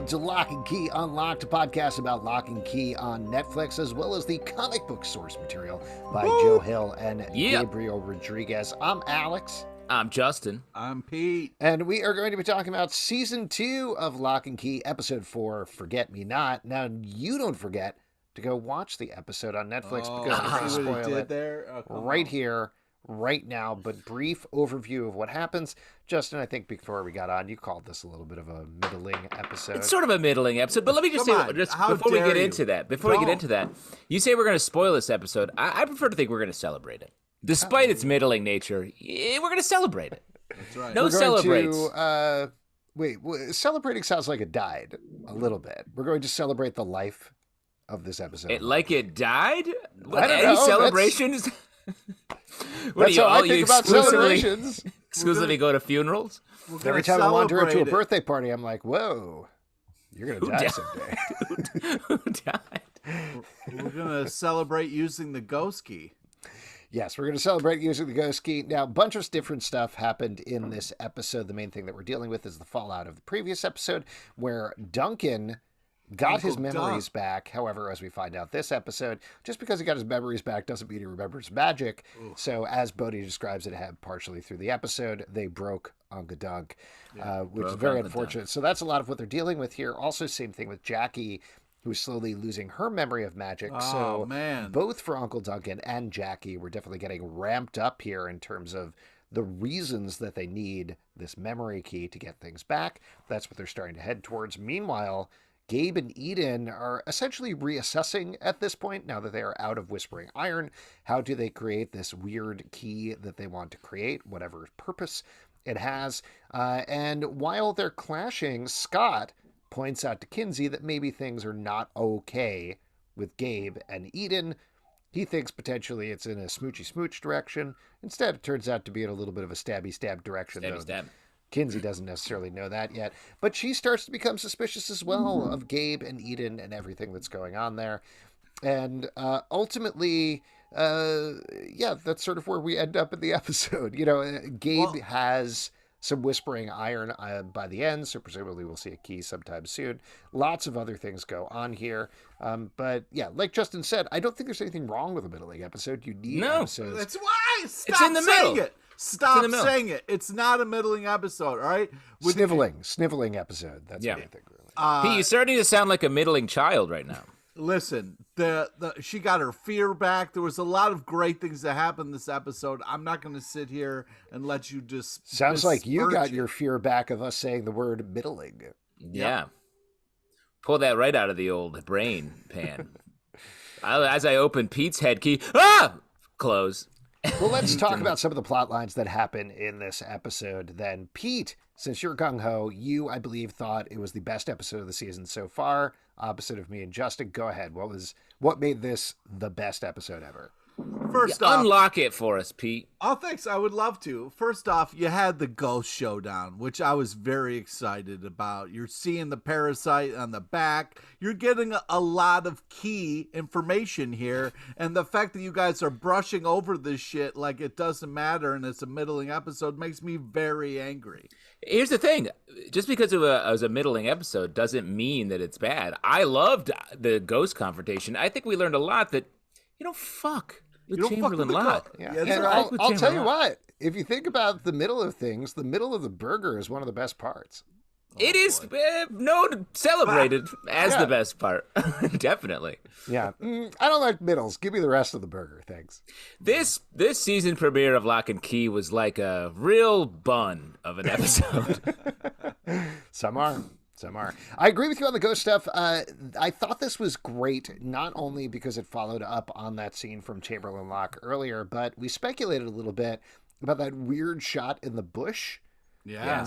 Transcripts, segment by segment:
to Lock and Key Unlocked, a podcast about Lock and Key on Netflix, as well as the comic book source material by Joe Hill and Gabriel Rodriguez. I'm Alex. I'm Justin. I'm Pete. And we are going to be talking about Season 2 of Lock and Key, Episode 4, Forget Me Not. Now, you don't forget to go watch the episode on Netflix because we're going to spoil it right here, right now. But brief overview of what happens. Justin, I think before we got on, you called this a little bit of a middling episode. It's sort of a middling episode, but let me just say, before we get into that, you say we're going to spoil this episode. I prefer to think we're going to celebrate it. Despite its middling nature, we're going to celebrate it. That's right. No celebrates. Celebrating sounds like it died a little bit. We're going to celebrate the life of this episode. It died? I don't know. Celebrations? That's how I think about celebrations. Exclusively go to funerals? Every time I wander into a birthday party, I'm like, whoa, you're going to die someday. Who died? We're going to celebrate using the ghost key. Yes, we're going to celebrate using the ghost key. Now, a bunch of different stuff happened in this episode. The main thing that we're dealing with is the fallout of the previous episode, where Duncan got his memories back. However, as we find out this episode, just because he got his memories back doesn't mean he remembers magic. Ooh. So as Bode describes it, partially through the episode, they broke Unca Dunc, which is very unfortunate. So that's a lot of what they're dealing with here. Also, same thing with Jackie, who's slowly losing her memory of magic. Both for Uncle Duncan and Jackie, we're definitely getting ramped up here in terms of the reasons that they need this memory key to get things back. That's what they're starting to head towards. Meanwhile, Gabe and Eden are essentially reassessing at this point, now that they are out of Whispering Iron. How do they create this weird key that they want to create, whatever purpose it has? And while they're clashing, Scott points out to Kinsey that maybe things are not okay with Gabe and Eden. He thinks potentially it's in a smoochy smooch direction. Instead, it turns out to be in a little bit of a stabby stab direction. Stab. Kinsey doesn't necessarily know that yet, but she starts to become suspicious as well of Gabe and Eden and everything that's going on there. And ultimately, that's sort of where we end up in the episode. Gabe has some Whispering Iron by the end, so presumably we'll see a key sometime soon. Lots of other things go on here. But yeah, like Justin said, I don't think there's anything wrong with a middling episode. You need episodes. That's why. Stop it's in the saying middle. It. Stop saying it. It's not a middling episode, all right? Sniveling episode. That's what I think, really. Pete, you're starting to sound like a middling child right now. Listen, she got her fear back. There was a lot of great things that happened this episode. I'm not going to sit here and let you just... Sounds like you got your fear back of us saying the word middling. Yeah. Pull that right out of the old brain pan. As I open Pete's head key, close. Well, let's talk about some of the plot lines that happen in this episode then. Pete, since you're gung-ho, you, I believe, thought it was the best episode of the season so far. Opposite of me and Justin. Go ahead. What made this the best episode ever? First off, unlock it for us, Pete. Oh, thanks. I would love to. First off, you had the ghost showdown, which I was very excited about. You're seeing the parasite on the back. You're getting a lot of key information here. And the fact that you guys are brushing over this shit like it doesn't matter and it's a middling episode makes me very angry. Here's the thing. Just because it was a middling episode doesn't mean that it's bad. I loved the ghost confrontation. I think we learned a lot that, fuck with Chamberlain Locke. Yeah. And I'll tell you what, if you think about the middle of things, the middle of the burger is one of the best parts. It is celebrated as the best part. Definitely. Yeah. I don't like middles. Give me the rest of the burger. Thanks. This season premiere of Lock and Key was like a real bun of an episode. Some are. I agree with you on the ghost stuff. I thought this was great, not only because it followed up on that scene from Chamberlain Locke earlier, but we speculated a little bit about that weird shot in the bush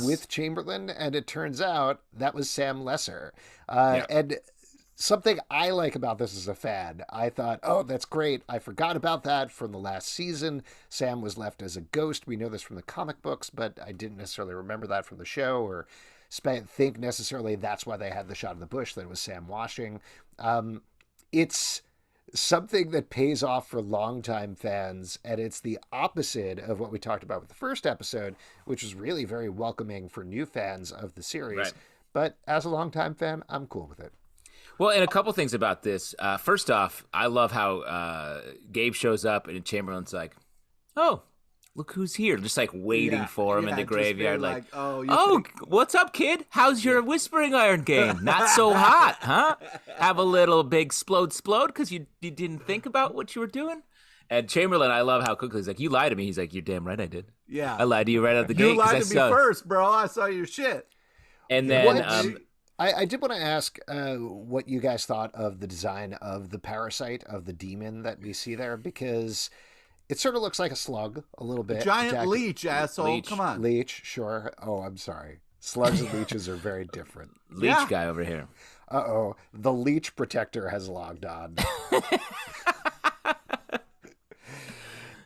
with Chamberlain, and it turns out that was Sam Lesser. And something I like about this as a fan, I thought, oh, that's great. I forgot about that from the last season. Sam was left as a ghost. We know this from the comic books, but I didn't necessarily remember that from the show or think necessarily that's why they had the shot of the bush, that it was Sam washing. It's something that pays off for longtime fans, and it's the opposite of what we talked about with the first episode, which was really very welcoming for new fans of the series. Right. But as a longtime fan, I'm cool with it. Well, and a couple things about this. First off, I love how Gabe shows up and Chamberlain's like, "Oh, look who's here!" Just like waiting for him in the graveyard. Like, "Oh, what's up, kid? How's your whispering iron game? Not so hot, huh? Have a little big splode because you didn't think about what you were doing." And Chamberlain, I love how quickly he's like, "You lied to me." He's like, "You're damn right I did. Yeah, I lied to you right out the gate. You lied to me first, bro. I saw your shit." And then I did want to ask what you guys thought of the design of the parasite, of the demon that we see there, because it sort of looks like a slug a little bit. Giant leech, asshole. Leech. Come on. Leech, sure. Oh, I'm sorry. Slugs and leeches are very different. Leech guy over here. Uh-oh. The leech protector has logged on.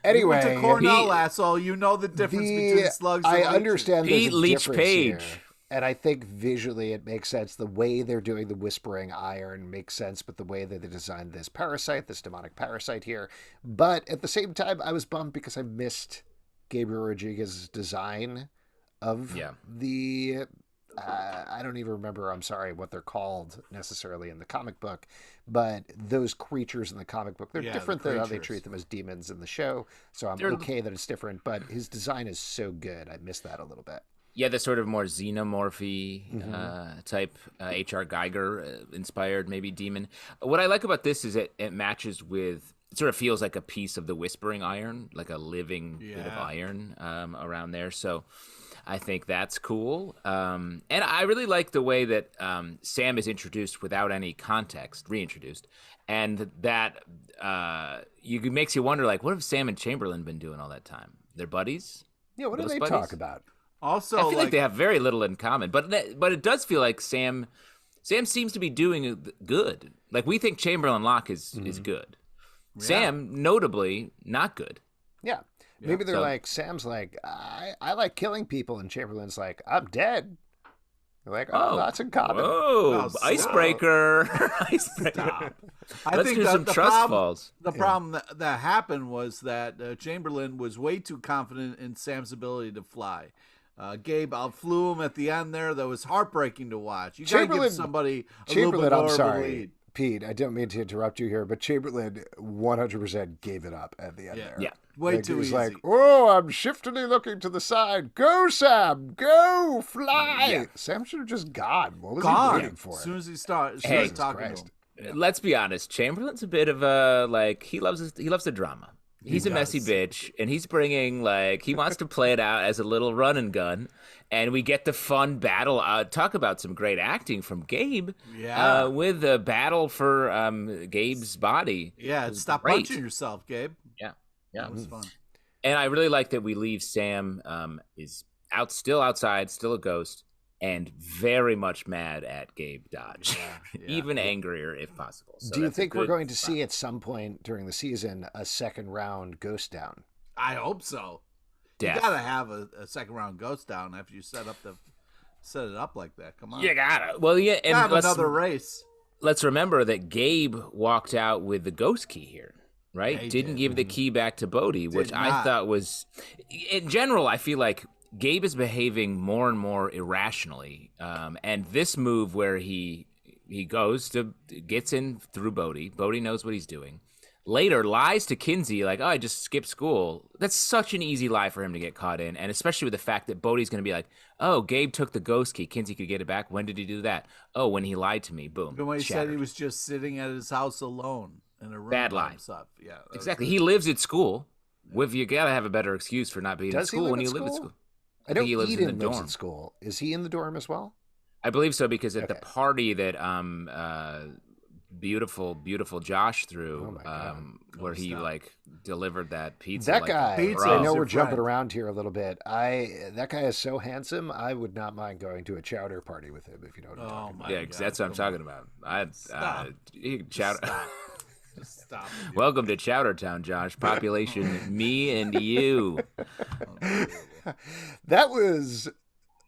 Anyway. You went to Cornell, asshole. You know the difference between slugs and leeches. I understand there's a Leech difference Page. here. And I think visually it makes sense. The way they're doing the whispering iron makes sense, but the way that they designed this parasite, this demonic parasite here. But at the same time, I was bummed because I missed Gabriel Rodriguez's design of the... I don't even remember, I'm sorry, what they're called necessarily in the comic book. But those creatures in the comic book, they're different than how they treat them as demons in the show. So I'm okay that it's different, but his design is so good. I missed that a little bit. Yeah, the sort of more xenomorphy type H.R. Geiger inspired maybe demon. What I like about this is it matches with, it sort of feels like a piece of the whispering iron, like a living bit of iron around there. So I think that's cool. And I really like the way that Sam is introduced without any context, reintroduced. And that makes you wonder, like, what have Sam and Chamberlain been doing all that time? They're buddies? Yeah, what do they talk about? Also, I feel like they have very little in common, but it does feel like Sam seems to be doing good. Like we think Chamberlain Locke is good. Yeah. Sam, notably, not good. Yeah. Maybe they're like, Sam's like, I like killing people, and Chamberlain's like, I'm dead. They're like, that's in common. Oh, icebreaker. Icebreaker. I Let's think do some trust falls. The problem that happened was that Chamberlain was way too confident in Sam's ability to fly. Gabe outflew him at the end there. That was heartbreaking to watch. You gotta give somebody a little bit more of a lead. Pete, I don't mean to interrupt you here, but Chamberlain 100% gave it up at the end there. Yeah. Way too easy. He's like, oh, I'm shiftily looking to the side. Go, Sam. Go, fly. Yeah. Sam should have just gone. What was he waiting for? As soon as he started talking to him. Let's be honest. Chamberlain's a bit of a, he loves the drama. He's a messy bitch, and he's bringing, he wants to play it out as a little run and gun, and we get the fun battle. Talk about some great acting from Gabe with the battle for Gabe's body. Yeah, stop punching yourself, Gabe. Yeah, it was fun. And I really like that we leave Sam is still outside, still a ghost, and very much mad at Gabe Dodge. Even angrier if possible. So do you think we're going to see at some point during the season a second round ghost down? I hope so. You gotta have a second round ghost down after you set it up like that. Come on. You gotta. Well, yeah, and have another race. Let's remember that Gabe walked out with the ghost key here. Right? Yeah, Didn't give the key back to Bode, which I thought was, in general, I feel like Gabe is behaving more and more irrationally. And this move where he gets in through Bode. Bode knows what he's doing. Later, lies to Kinsey, like, I just skipped school. That's such an easy lie for him to get caught in. And especially with the fact that Bode's going to be like, oh, Gabe took the ghost key. Kinsey could get it back. When did he do that? Oh, when he lied to me. Boom. When he said he was just sitting at his house alone. In a room. Bad lie. Yeah, exactly. He lives at school. You gotta have a better excuse for not being in school when you live at school. I think he lives in the dorm. Lives at school. Is he in the dorm as well? I believe so because at the party that beautiful Josh threw, where he delivered that pizza. That guy. I know we're jumping around here a little bit. That guy is so handsome. I would not mind going to a chowder party with him if you know what I'm talking about. Yeah, that's what I'm talking about. Chowder. Stop. Welcome to Chowdertown, Josh. Population, me and you. That was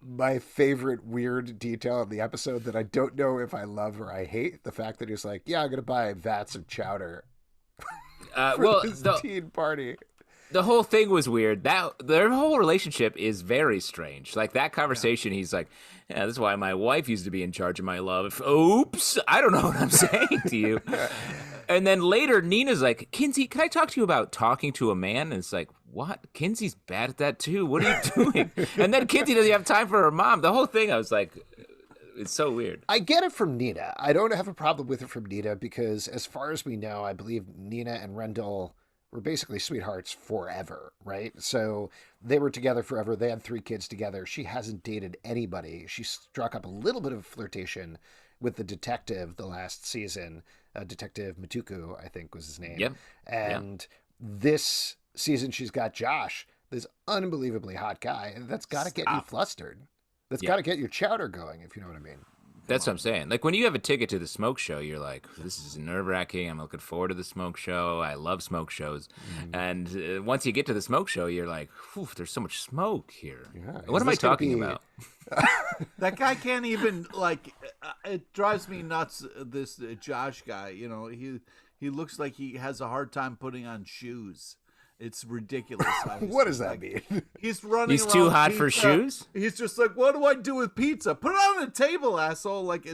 my favorite weird detail of the episode that I don't know if I love or I hate. The fact that he's like, yeah, I'm going to buy vats of chowder for this teen party. The whole thing was weird. That their whole relationship is very strange. Like that conversation, he's like, "Yeah, this is why my wife used to be in charge of my love." Oops, I don't know what I'm saying to you. And then later, Nina's like, "Kinsey, can I talk to you about talking to a man?" And it's like, "What? Kinsey's bad at that too. What are you doing?" And then Kinsey doesn't have time for her mom. The whole thing, I was like, it's so weird. I get it from Nina. I don't have a problem with it from Nina because, as far as we know, I believe Nina and Rendell were basically sweethearts forever, right? So they were together forever. They had 3 kids together. She hasn't dated anybody. She struck up a little bit of flirtation with the detective the last season. Detective Matuku, I think was his name. Yep. And this season she's got Josh, this unbelievably hot guy. And that's got to get you flustered. That's got to get your chowder going, if you know what I mean. That's what I'm saying. Like when you have a ticket to the smoke show, you're like, this is nerve-wracking. I'm looking forward to the smoke show. I love smoke shows. And once you get to the smoke show, you're like, there's so much smoke here. Yeah, what am I talking about? That guy can't even, like, it drives me nuts, this Josh guy. You know, he looks like he has a hard time putting on shoes. It's ridiculous. What does that mean? He's running. He's around too hot pizza. for shoes? He's just like, what do I do with pizza? Put it on the table, asshole. Like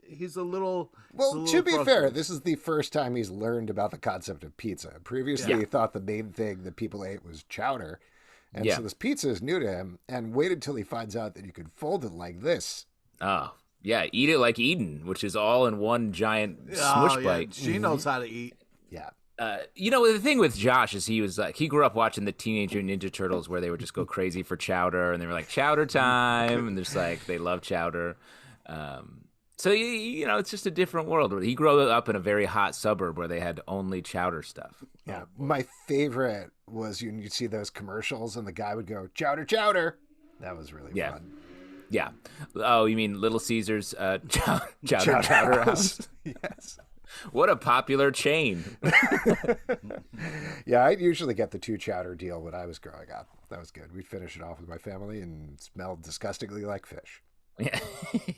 he's a little. Well, to be fair, this is the first time he's learned about the concept of pizza. Previously, he thought the main thing that people ate was chowder. And so this pizza is new to him. And wait until he finds out that you could fold it like this. Oh, yeah. Eat it like Eden, which is all in one giant smush bite. She knows how to eat. Yeah. You know, the thing with Josh is he was like, he grew up watching the Teenage Mutant Ninja Turtles where they would just go crazy for chowder, and they were like, chowder time, and there's like, they love chowder. So, you know, it's just a different world. He grew up in a very hot suburb where they had only chowder stuff. Yeah. My favorite was you'd see those commercials and the guy would go, chowder, chowder. That was really fun. Yeah. Oh, you mean Little Caesars Chowder House? Yes. What a popular chain. Yeah, I'd usually get the 2 chowder deal when I was growing up. That was good. We'd finish it off with my family and it smelled disgustingly like fish. Yeah.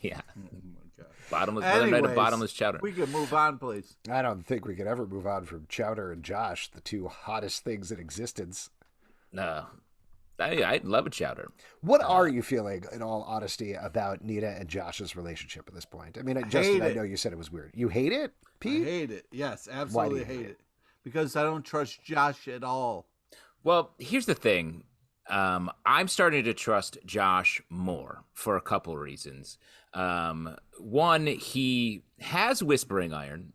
Yeah. Anyways, another night of bottomless chowder. We can move on, please. I don't think we could ever move on from Chowder and Josh, the 2 hottest things in existence. No. I love a chowder. What are you feeling, in all honesty, about Nina and Josh's relationship at this point? I mean, Justin, I know you said it was weird. You hate it, Pete? I hate it. Yes, absolutely hate it. Because I don't trust Josh at all. Well, here's the thing. I'm starting to trust Josh more for a couple reasons. One, he has whispering iron,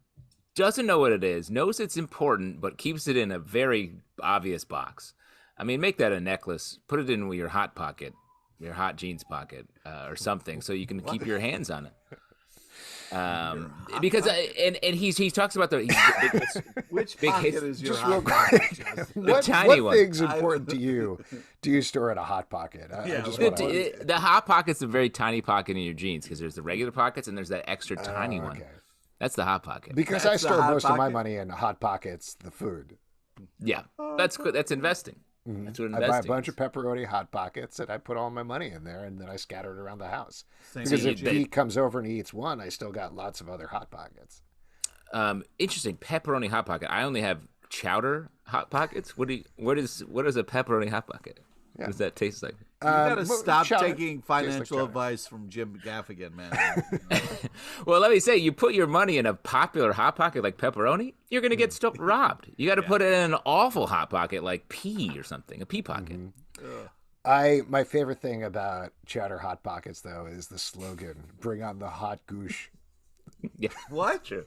doesn't know what it is, knows it's important, but keeps it in a very obvious box. I mean, make that a necklace, put it in your hot pocket, your hot jeans pocket, or something, so you can keep your hands on it. Because he talks about Which big pocket hits, is your just hot real pocket, quick. Justin? tiny what one. thing's important to you? Do you store in a hot pocket? I just wanna... The hot pocket's a very tiny pocket in your jeans because there's the regular pockets and there's that extra tiny one. That's the hot pocket. Because That's I store most of my pocket? money in hot pockets, the food. Yeah, that's good. That's investing. That's what I investing buy a bunch is. of pepperoni hot pockets and I put all my money in there and then I scatter it around the house. Same Because with if Jim. Pete comes over and he eats one, I still got lots of other hot pockets. Interesting. Pepperoni hot pocket. I only have chowder hot pockets. What is a pepperoni hot pocket? What does that taste like? You gotta stop chowder taking tastes like financial chowder. advice from Jim Gaffigan, man. Well, let me say, you put your money in a popular hot pocket like pepperoni, you're gonna get robbed. You got to put it in an awful hot pocket like pea or something, a pea pocket. My favorite thing about Chowder Hot Pockets, though, is the slogan, bring on the hot goosh. Yeah, What? true.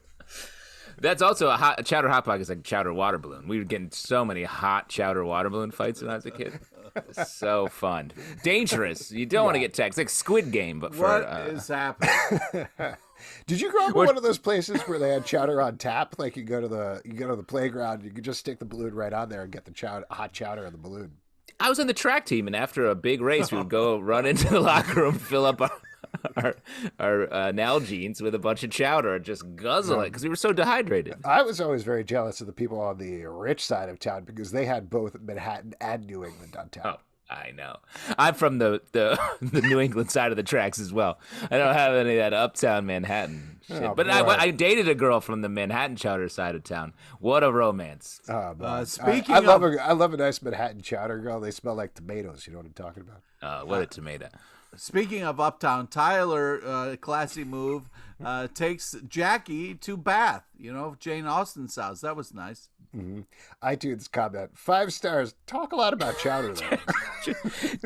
That's also a chowder hot pocket is like a chowder water balloon. We were getting so many hot chowder water balloon fights when I was a kid. So fun, dangerous. You don't want to get tagged. It's like Squid Game, but for What is happening? Did you grow up in one of those places where they had chowder on tap? Like you go to the playground, you could just stick the balloon right on there and get the hot chowder in the balloon. I was on the track team, and after a big race, we would go run into the locker room, fill up our Nalgene's with a bunch of chowder and just guzzle it because we were so dehydrated. I was always very jealous of the people on the rich side of town because they had both Manhattan and New England on tap. I know. I'm from the the New England side of the tracks as well. I don't have any of that uptown Manhattan shit. Oh, But boy. I dated a girl from the Manhattan chowder side of town. What a romance. Oh, man. Speaking I of, love a nice Manhattan chowder girl. They smell like tomatoes. You know what I'm talking about? What a tomato. Speaking of Uptown, Tyler, classy move, takes Jackie to Bath, Jane Austen's house. That was nice. Mm-hmm. iTunes comment, 5 stars. Talk a lot about chowder, though.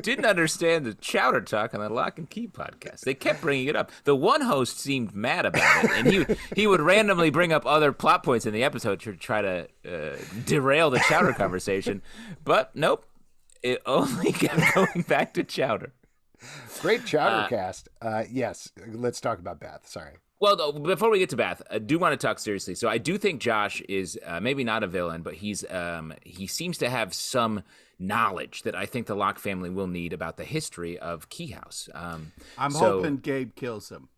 Didn't understand the chowder talk on the Lock and Key podcast. They kept bringing it up. The one host seemed mad about it, and he would randomly bring up other plot points in the episode to try to derail the chowder conversation. But nope, it only kept going back to chowder. Great chowder cast. Yes, let's talk about Bath. Sorry. Well, though, before we get to Bath, I do want to talk seriously. So I do think Josh is maybe not a villain, but he seems to have some knowledge that I think the Locke family will need about the history of Key House. I'm hoping Gabe kills him.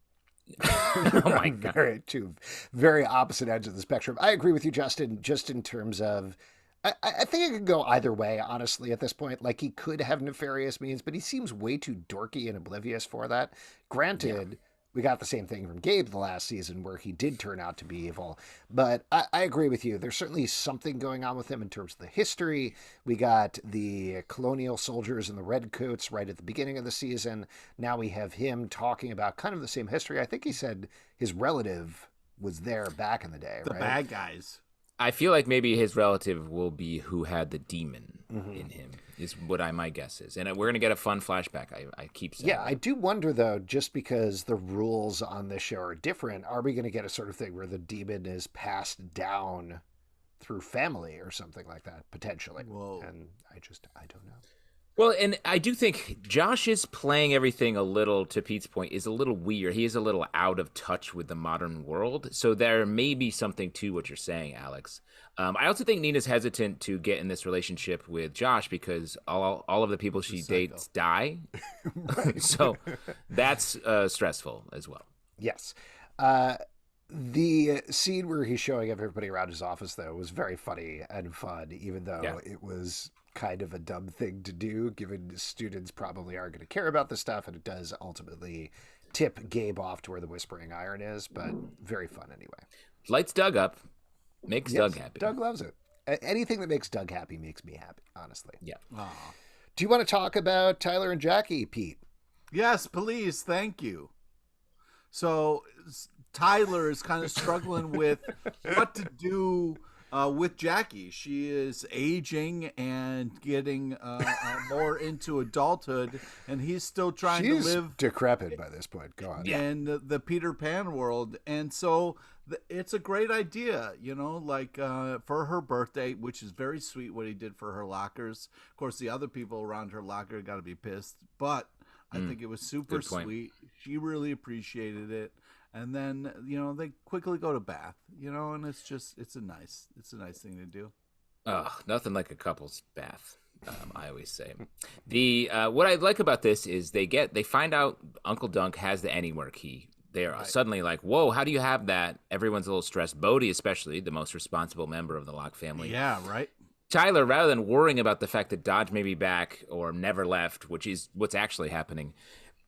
Oh my God! Two very opposite ends of the spectrum. I agree with you, Justin. Just in terms of, I think it could go either way. Honestly, at this point, like he could have nefarious means, but he seems way too dorky and oblivious for that. Granted. Yeah. We got the same thing from Gabe the last season where he did turn out to be evil. But I agree with you. There's certainly something going on with him in terms of the history. We got the colonial soldiers in the redcoats right at the beginning of the season. Now we have him talking about kind of the same history. I think he said his relative was there back in the day, right? The bad guys. I feel like maybe his relative will be who had the demon in him, is what my guess is. And we're going to get a fun flashback, I keep saying. Yeah, I do wonder, though, just because the rules on this show are different, are we going to get a sort of thing where the demon is passed down through family or something like that, potentially? Whoa. And I don't know. Well, and I do think Josh is playing everything a little, to Pete's point, is a little weird. He is a little out of touch with the modern world. So there may be something to what you're saying, Alex. I also think Nina's hesitant to get in this relationship with Josh because all of the people she dates die. So that's stressful as well. Yes. The scene where he's showing everybody around his office, though, was very funny and fun, even though it was kind of a dumb thing to do, given students probably aren't going to care about this stuff, and it does ultimately tip Gabe off to where the whispering iron is, but very fun anyway. Lights Doug up, makes Doug happy. Doug loves it. Anything that makes Doug happy makes me happy, honestly. Yeah. Aww. Do you want to talk about Tyler and Jackie, Pete? Yes, please. Thank you. So Tyler is kind of struggling with what to do with Jackie. She is aging and getting more into adulthood, and he's still trying to live decrepit by this point. Go on. In the Peter Pan world. And so it's a great idea, for her birthday, which is very sweet what he did for her lockers. Of course, the other people around her locker got to be pissed, but I think it was super sweet. She really appreciated it. And then, they quickly go to Bath, and it's a nice thing to do. Oh, nothing like a couple's bath. I always say. What I like about this is they find out Uncle Dunc has the Anywhere key. They are suddenly like, whoa, how do you have that? Everyone's a little stressed. Bode, especially, the most responsible member of the Locke family. Yeah, right. Tyler, rather than worrying about the fact that Dodge may be back or never left, which is what's actually happening,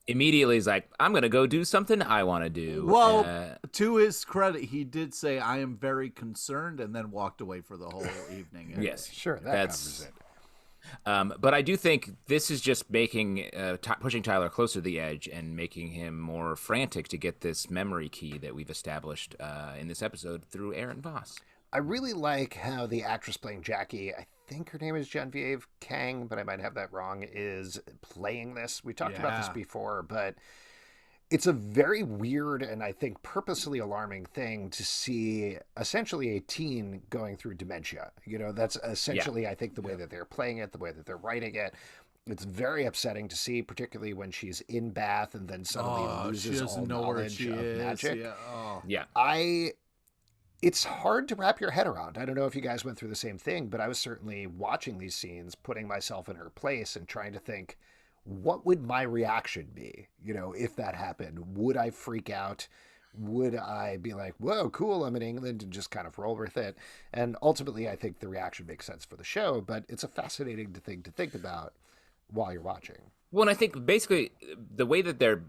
immediately is like, I'm going to go do something I want to do. Well, to his credit, he did say, I am very concerned, and then walked away for the whole evening. Yes. Sure, that's covers it. But I do think this is just making pushing Tyler closer to the edge and making him more frantic to get this memory key that we've established in this episode through Erin Voss. I really like how the actress playing Jackie, I think her name is Genevieve Kang, but I might have that wrong, is playing this. We talked about this before, but it's a very weird and I think purposely alarming thing to see essentially a teen going through dementia. That's essentially, I think, the way that they're playing it, the way that they're writing it. It's very upsetting to see, particularly when she's in Bath and then suddenly loses all knowledge of magic. It's hard to wrap your head around. I don't know if you guys went through the same thing, but I was certainly watching these scenes, putting myself in her place and trying to think, what would my reaction be, if that happened? Would I freak out? Would I be like, whoa, cool, I'm in England, and just kind of roll with it? And ultimately, I think the reaction makes sense for the show, but it's a fascinating thing to think about. while you're watching. Well, and I think basically the way that they're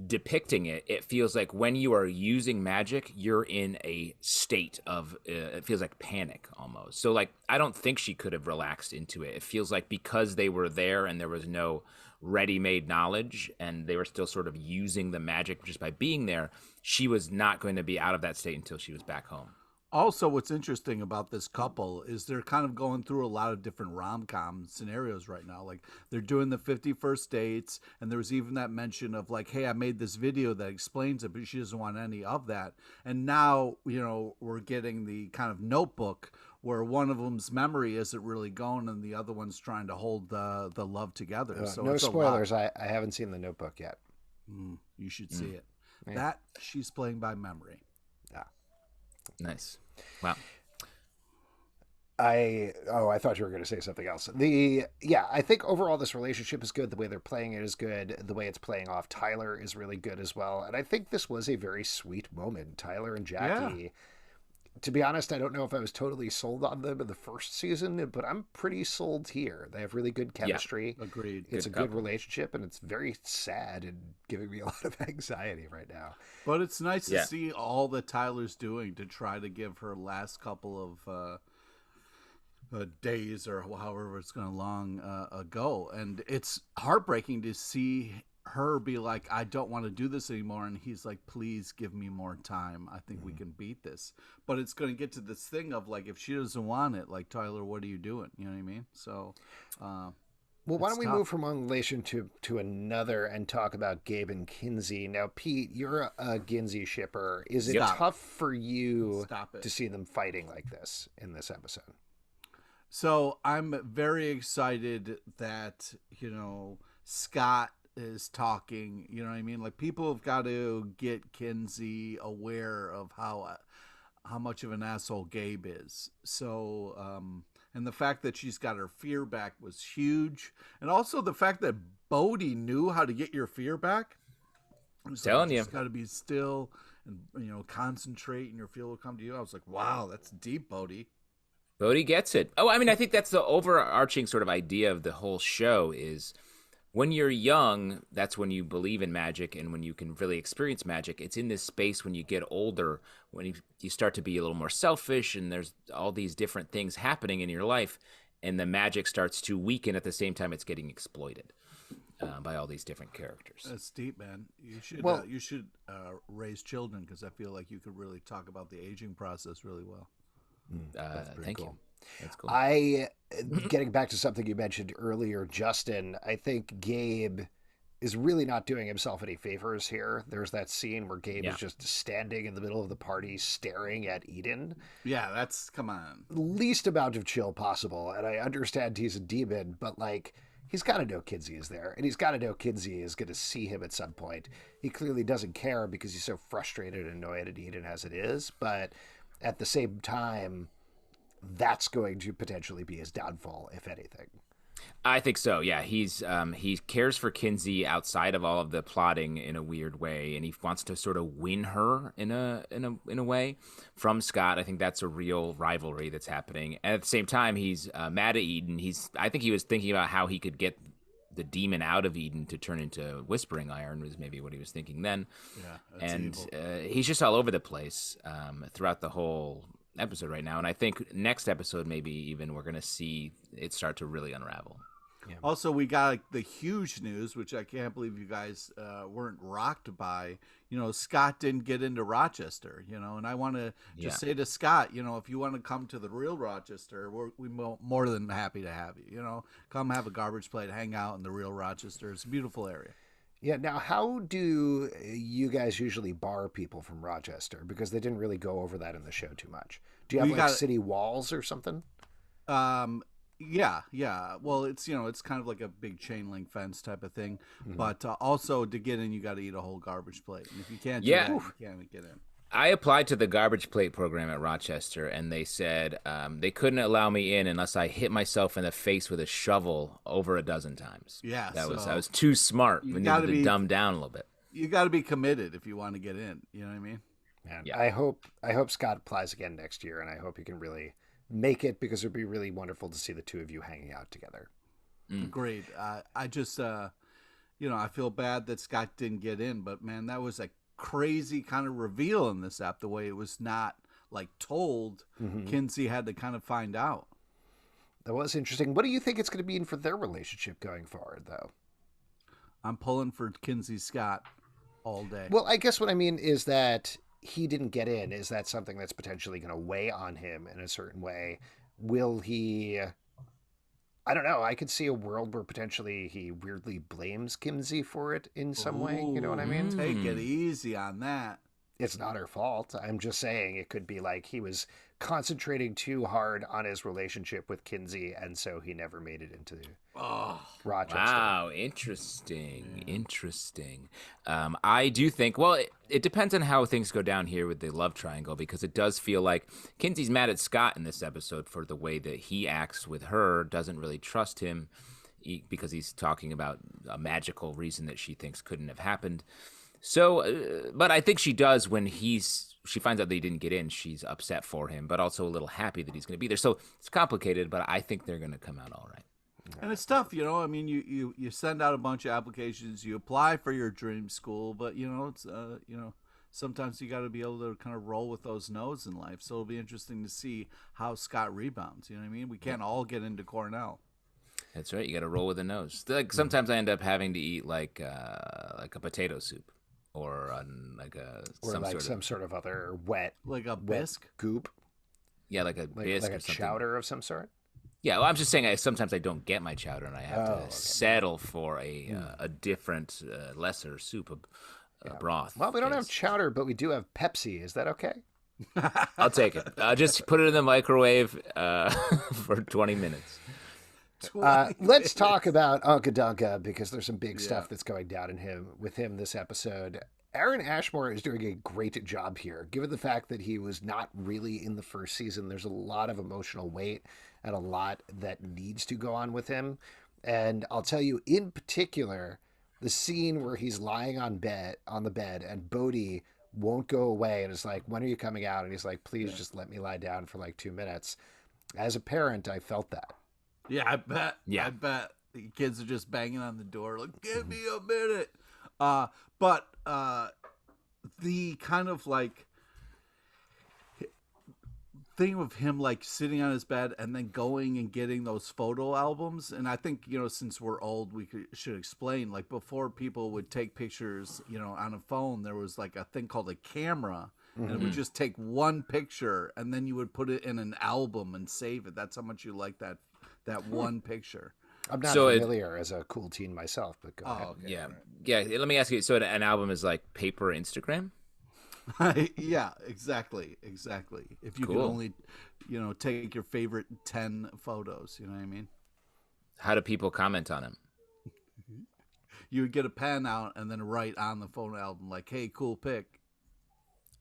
depicting it, it feels like when you are using magic, you're in a state of, it feels like panic almost. So like, I don't think she could have relaxed into it. It feels like because they were there and there was no ready-made knowledge and they were still sort of using the magic just by being there, she was not going to be out of that state until she was back home. Also, what's interesting about this couple is they're kind of going through a lot of different rom-com scenarios right now. Like they're doing the 51st dates, and there was even that mention of like, hey, I made this video that explains it, but she doesn't want any of that. And now, we're getting the kind of notebook where one of them's memory isn't really going and the other one's trying to hold the love together. So no spoilers. I haven't seen the notebook yet. You should see it. Yeah. That she's playing by memory. Yeah. Nice. Wow. I thought you were going to say something else. I think overall this relationship is good. The way they're playing it is good. The way it's playing off Tyler is really good as well. And I think this was a very sweet moment. Tyler and Jackie, to be honest, I don't know if I was totally sold on them in the first season, but I'm pretty sold here. They have really good chemistry. Yeah, agreed. It's a good relationship, and it's very sad and giving me a lot of anxiety right now. But it's nice to see all that Tyler's doing to try to give her last couple of days or however it's going to go. And it's heartbreaking to see her be like, I don't want to do this anymore, and he's like, please give me more time. I think we can beat this. But it's going to get to this thing of like, if she doesn't want it, like, Tyler, what are you doing? You know what I mean? So well, why don't we move from one relation to another and talk about Gabe and Kinsey? Now, Pete, you're a Kinsey shipper. Is it tough for you to see them fighting like this in this episode? So I'm very excited that Scott is talking, you know what I mean? Like, people have got to get Kinsey aware of how much of an asshole Gabe is. So, and the fact that she's got her fear back was huge. And also the fact that Bode knew how to get your fear back. I'm telling you. Just got to be still and, concentrate and your fear will come to you. I was like, wow, that's deep, Bode. Bode gets it. Oh, I mean, I think that's the overarching sort of idea of the whole show is, when you're young, that's when you believe in magic and when you can really experience magic. It's in this space when you get older, when you start to be a little more selfish and there's all these different things happening in your life, and the magic starts to weaken at the same time it's getting exploited by all these different characters. That's deep, man. You should raise children, because I feel like you could really talk about the aging process really well. Thank you. That's cool. Getting back to something you mentioned earlier, Justin, I think Gabe is really not doing himself any favors here. There's that scene where Gabe is just standing in the middle of the party staring at Eden. Yeah, that's, come on. Least amount of chill possible. And I understand he's a demon, but like, he's got to know Kinsey is there, and he's got to know Kinsey is going to see him at some point. He clearly doesn't care because he's so frustrated and annoyed at Eden as it is, but at the same time, that's going to potentially be his downfall, if anything. I think so. Yeah, he cares for Kinsey outside of all of the plotting in a weird way, and he wants to sort of win her in a way from Scott. I think that's a real rivalry that's happening. And at the same time, he's mad at Eden. I think he was thinking about how he could get the demon out of Eden to turn into Whispering Iron, was maybe what he was thinking then. Yeah, and he's just all over the place throughout the whole episode right now, and I think next episode maybe even we're gonna see it start to really unravel. Yeah. Also, we got the huge news, which I can't believe you guys weren't rocked by. Scott didn't get into Rochester, and I want to just say to Scott, if you want to come to the real Rochester, we're more than happy to have you. Come have a garbage plate, hang out in the real Rochester. It's a beautiful area. Yeah. Now, how do you guys usually bar people from Rochester? Because they didn't really go over that in the show too much. Do you have city walls or something? Yeah. Well, it's it's kind of like a big chain link fence type of thing. Mm-hmm. But also to get in, you got to eat a whole garbage plate. And if you can't do that, you can't get in. I applied to the garbage plate program at Rochester, and they said they couldn't allow me in unless I hit myself in the face with a shovel over a dozen times. Yeah, I was too smart. We needed to dumb down a little bit. You got to be committed if you want to get in. You know what I mean? Man, yeah. I hope Scott applies again next year, and I hope he can really make it, because it'd be really wonderful to see the two of you hanging out together. Agreed. I just, I feel bad that Scott didn't get in, but man, that was a crazy kind of reveal in this app. The way it was not like told, Kinsey had to kind of find out. That was interesting. What do you think it's going to mean for their relationship going forward, though? I'm pulling for Kinsey Scott all day. Well, I guess what I mean is that he didn't get in. Is that something that's potentially going to weigh on him in a certain way? Will he... I don't know. I could see a world where potentially he weirdly blames Kinsey for it in some way. You know what I mean? Take it easy on that. It's not her fault. I'm just saying it could be like he was concentrating too hard on his relationship with Kinsey, and so he never made it into Rochester. Wow, interesting. I do think, well, it depends on how things go down here with the love triangle, because it does feel like Kinsey's mad at Scott in this episode for the way that he acts with her, doesn't really trust him because he's talking about a magical reason that she thinks couldn't have happened. So, but I think she does when she finds out that he didn't get in. She's upset for him, but also a little happy that he's going to be there. So it's complicated, but I think they're going to come out all right. And it's tough, I mean, you send out a bunch of applications, you apply for your dream school, but it's sometimes you got to be able to kind of roll with those no's in life. So it'll be interesting to see how Scott rebounds. You know what I mean? We can't all get into Cornell. That's right. You got to roll with the nose. Like sometimes I end up having to eat like a potato soup. Or some sort of other wet, like a bisque goop. Yeah, like a bisque, like a chowder of some sort. Yeah, well, I'm just saying. Sometimes I don't get my chowder, and I have to settle for a different, lesser soup, broth. Well, we don't have chowder, but we do have Pepsi. Is that okay? I'll take it. Just put it in the microwave for 20 minutes. Let's talk about Unca Dunc, because there's some big stuff that's going down with him this episode. Aaron Ashmore is doing a great job here. Given the fact that he was not really in the first season, there's a lot of emotional weight and a lot that needs to go on with him. And I'll tell you, in particular, the scene where he's lying on the bed and Bode won't go away and is like, when are you coming out? And he's like, please just let me lie down for like 2 minutes. As a parent, I felt that. Yeah, I bet. Yeah, I bet the kids are just banging on the door, like, "Give me a minute." But the kind of like thing of him like sitting on his bed and then going and getting those photo albums, and I think since we're old, we should explain. Like before, people would take pictures, on a phone. There was like a thing called a camera. And it would just take one picture, and then you would put it in an album and save it. That's how much you like that one picture. I'm not familiar as a cool teen myself, but go ahead. Okay, yeah. Let me ask you. So an album is like paper Instagram? Yeah, exactly. If you could only, take your favorite 10 photos, you know what I mean? How do people comment on them? You would get a pen out and then write on the photo album like, "Hey, cool pic."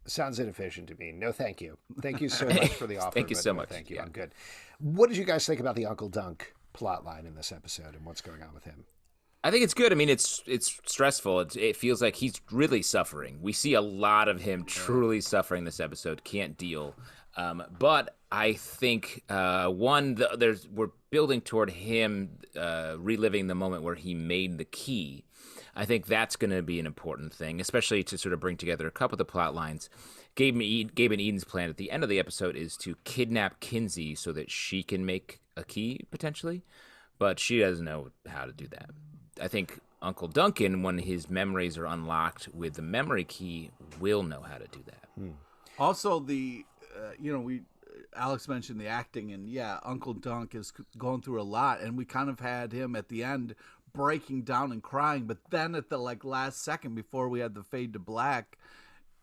Sounds inefficient to me. No, thank you. Thank you so much for the offer. Thank you so much. Thank you. Yeah. I'm good. What did you guys think about the Uncle Dunc plot line in this episode and what's going on with him? I think it's good. I mean, it's stressful. It feels like he's really suffering. We see a lot of him truly suffering this episode. Can't deal. But I think we're building toward him reliving the moment where he made the key. I think that's going to be an important thing, especially to sort of bring together a couple of the plot lines. Gabe and Eden's plan at the end of the episode is to kidnap Kinsey so that she can make a key, potentially. But she doesn't know how to do that. I think Uncle Duncan, when his memories are unlocked with the memory key, will know how to do that. Also, Alex mentioned the acting, and Uncle Dunc is going through a lot, and we kind of had him at the end breaking down and crying, but then at the last second before we had the fade to black,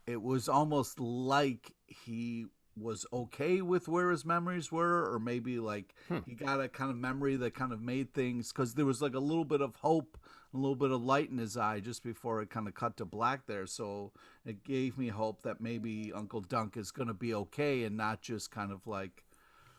it was almost like he was okay with where his memories were, or maybe like he got a kind of memory that kind of made things, because there was like a little bit of hope, a little bit of light in his eye just before it kind of cut to black there. So it gave me hope that maybe Uncle Dunc is going to be okay and not just kind of like,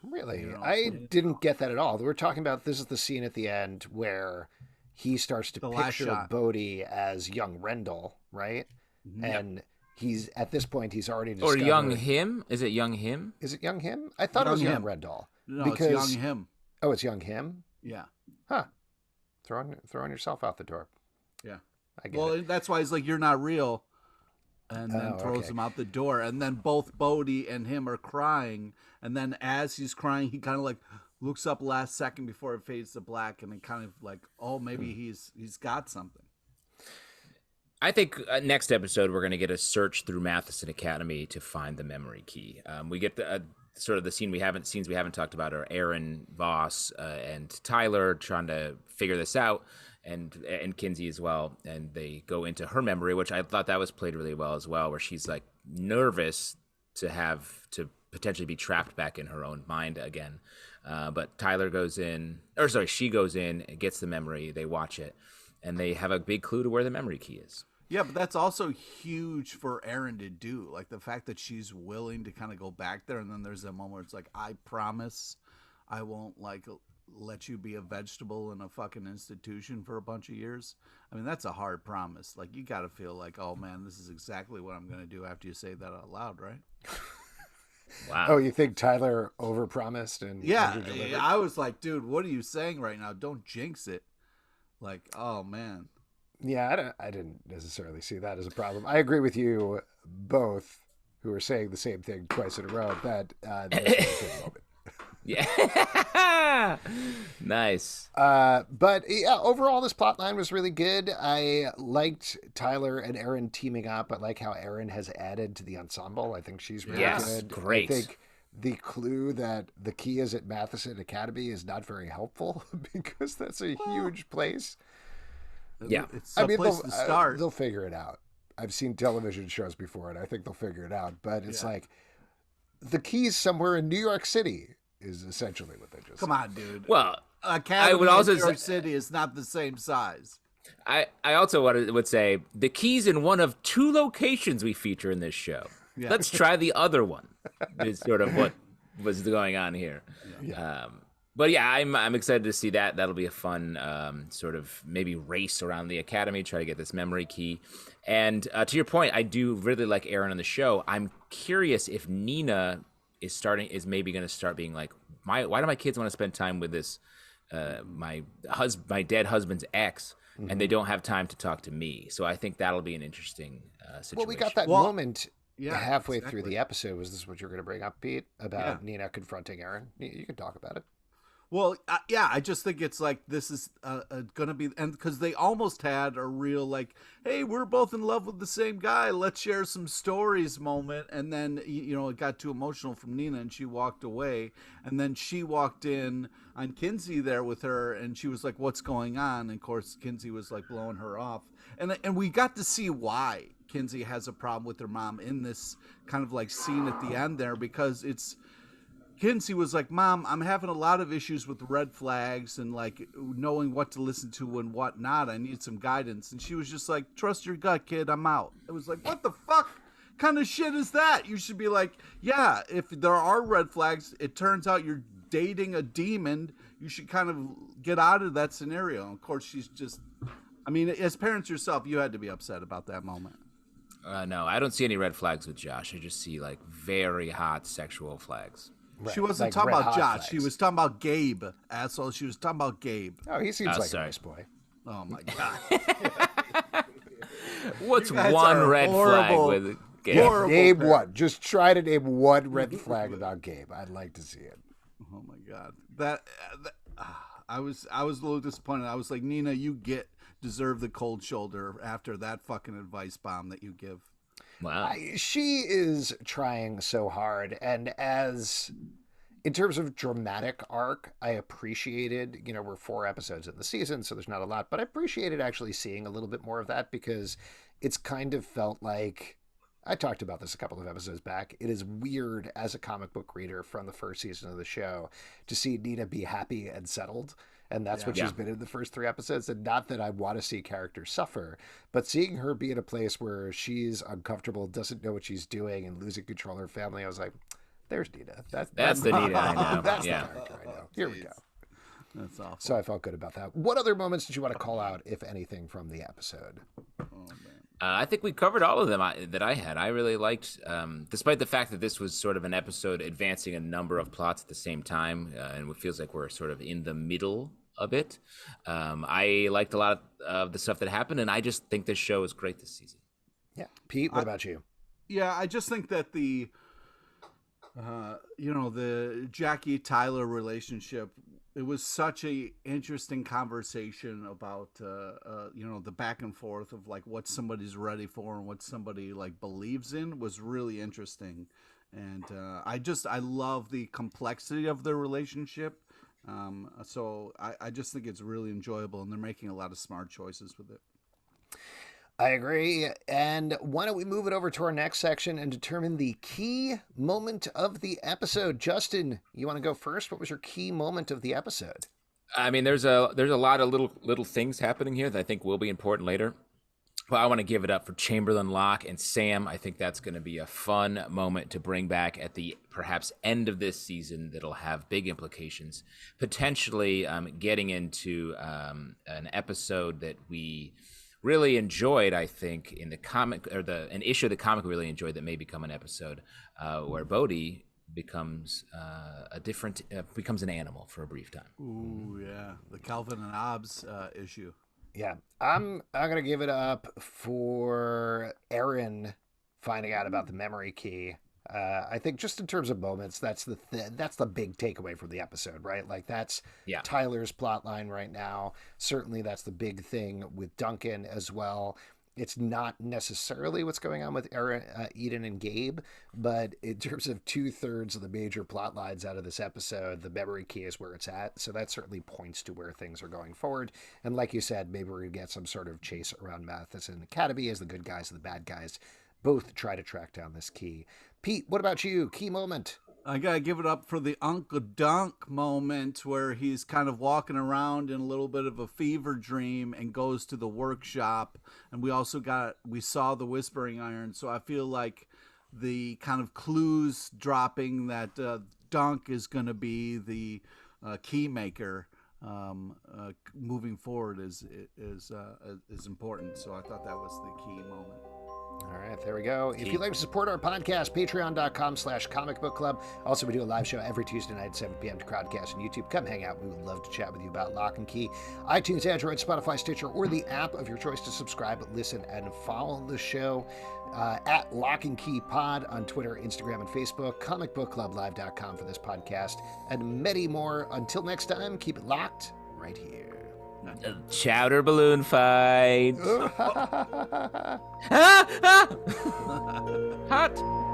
really, I didn't get that at all. We're talking about, this is the scene at the end where he starts to picture Bode as young Rendell, right? Yep. And he's, at this point, he's already discovered... Or young him? Is it young him? Is it young him? I thought it was young Rendell. No, it's young him. Oh, it's young him? Yeah. Huh. throwing yourself out the door. Yeah. I get it. That's why he's like, you're not real. And then throws him out the door. And then both Bode and him are crying. And then as he's crying, he kind of like looks up last second before it fades to black. And then kind of like, oh, maybe he's got something. I think next episode we're going to get a search through Matheson Academy to find the memory key. We get the sort of the scenes we haven't talked about are Erin, Voss, and Tyler trying to figure this out, and Kinsey as well. And they go into her memory, which I thought that was played really well as well, where she's like nervous to potentially be trapped back in her own mind again. But she goes in, gets the memory, they watch it, and they have a big clue to where the memory key is. Yeah, but that's also huge for Erin to do. Like the fact that she's willing to kind of go back there, and then there's that moment where it's like, I promise I won't like let you be a vegetable in a fucking institution for a bunch of years. I mean, that's a hard promise. Like you got to feel like, oh man, this is exactly what I'm going to do after you say that out loud, right? Wow. Oh, you think Tyler overpromised and yeah, I was like, dude, what are you saying right now? Don't jinx it. Like, oh man. Yeah, I didn't necessarily see that as a problem. I agree with you both, who are saying the same thing twice in a row. That that's a good moment. Yeah, nice. But yeah, overall, this plot line was really good. I liked Tyler and Erin teaming up. I like how Erin has added to the ensemble. I think she's really good. Great. I think the clue that the key is at Matheson Academy is not very helpful because that's a huge place. Yeah, it's a place to start. They'll figure it out. I've seen television shows before, and I think they'll figure it out. But it's like the key's somewhere in New York City is essentially what they just. Come on, dude. Well, Academy I would also in New York City is not the same size. I also would say the key's in one of two locations we feature in this show. Yeah. Let's try the other one. Is sort of what was going on here. Yeah. But yeah, I'm excited to see that. That'll be a fun sort of maybe race around the academy, try to get this memory key. And to your point, I do really like Erin on the show. I'm curious if Nina is maybe going to start being like, why do my kids want to spend time with this my dead husband's ex, and they don't have time to talk to me? So I think that'll be an interesting situation. Well, we got that moment halfway through the episode. Was this what you're going to bring up, Pete, about Nina confronting Erin? You can talk about it. Well, I just think it's like this is going to be, and because they almost had a real like, hey, we're both in love with the same guy, let's share some stories moment. And then, it got too emotional from Nina and she walked away. And then she walked in on Kinsey there with her and she was like, what's going on? And of course, Kinsey was like blowing her off. And we got to see why Kinsey has a problem with her mom in this kind of like scene at the end there, because Kinsey was like, Mom, I'm having a lot of issues with red flags and like knowing what to listen to and what not. I need some guidance. And she was just like, trust your gut, kid. I'm out. It was like, what the fuck kind of shit is that? You should be like, yeah, if there are red flags, it turns out you're dating a demon. You should kind of get out of that scenario. And of course, she's just, I mean, as parents yourself, you had to be upset about that moment. No, I don't see any red flags with Josh. I just see like very hot sexual flags. Right. She wasn't talking about Josh. She was talking about Gabe, asshole. She was talking about Gabe. Oh, he seems like a nice boy. Oh, my God. What's one red flag with Gabe? Gabe what? Just try to name one red flag about Gabe. I'd like to see it. Oh, my God. I was a little disappointed. I was like, Nina, you deserve the cold shoulder after that fucking advice bomb that you give. Wow. She is trying so hard. And in terms of dramatic arc, I appreciated, we're 4 episodes in the season, so there's not a lot, but I appreciated actually seeing a little bit more of that because it's kind of felt like, I talked about this a couple of episodes back. It is weird as a comic book reader from the first season of the show to see Nina be happy and settled. And that's what she's been in the first 3 episodes. And not that I want to see characters suffer, but seeing her be in a place where she's uncomfortable, doesn't know what she's doing, and losing control of her family, I was like, there's Nina. That's the Nina I know. That's the character I know. Here we go. That's awful. So I felt good about that. What other moments did you want to call out, if anything, from the episode? Oh, man. I think we covered all of them that I had. I really liked, despite the fact that this was sort of an episode advancing a number of plots at the same time, and it feels like we're sort of in the middle of it. I liked a lot of the stuff that happened, and I just think this show is great this season. Yeah. Pete, what about you? Yeah, I just think that the Jackie Tyler relationship, it was such a interesting conversation about the back and forth of like what somebody's ready for and what somebody like believes in was really interesting. And I love the complexity of their relationship. So I just think it's really enjoyable, and they're making a lot of smart choices with it. I agree. And why don't we move it over to our next section and determine the key moment of the episode? Justin, you want to go first? What was your key moment of the episode? I mean, there's a lot of little things happening here that I think will be important later. Well, I want to give it up for Chamberlain, Locke, and Sam. I think that's going to be a fun moment to bring back at the perhaps end of this season that'll have big implications. Potentially getting into an episode that we really enjoyed, I think, in the comic, or an issue of the comic we really enjoyed that may become an episode where Bode becomes becomes an animal for a brief time. Ooh, yeah, the Calvin and Hobbes issue. Yeah, I'm gonna give it up for Erin finding out about the memory key. I think just in terms of moments, that's the big takeaway from the episode, right? Like that's Tyler's plot line right now. Certainly that's the big thing with Duncan as well. It's not necessarily what's going on with Erin, Eden and Gabe, but in terms of 2/3 of the major plot lines out of this episode, the memory key is where it's at. So that certainly points to where things are going forward. And like you said, maybe we're going to get some sort of chase around Matheson Academy as the good guys and the bad guys both try to track down this key. Pete, what about you? Key moment? I gotta give it up for the Unca Dunc moment where he's kind of walking around in a little bit of a fever dream and goes to the workshop. And we saw the whispering iron. So I feel like the kind of clues dropping that Dunc is going to be the key maker moving forward is important. So I thought that was the key moment. All right, there we go. If you'd like to support our podcast, patreon.com/Comic Book Club. Also, we do a live show every Tuesday night at 7 p.m. to Crowdcast on YouTube. Come hang out. We would love to chat with you about Lock and Key. iTunes, Android, Spotify, Stitcher, or the app of your choice to subscribe, listen, and follow the show. At Lock and Key Pod on Twitter, Instagram, and Facebook. comicbookclublive.com for this podcast, and many more. Until next time, keep it locked right here. Chowder balloon fight. Hot.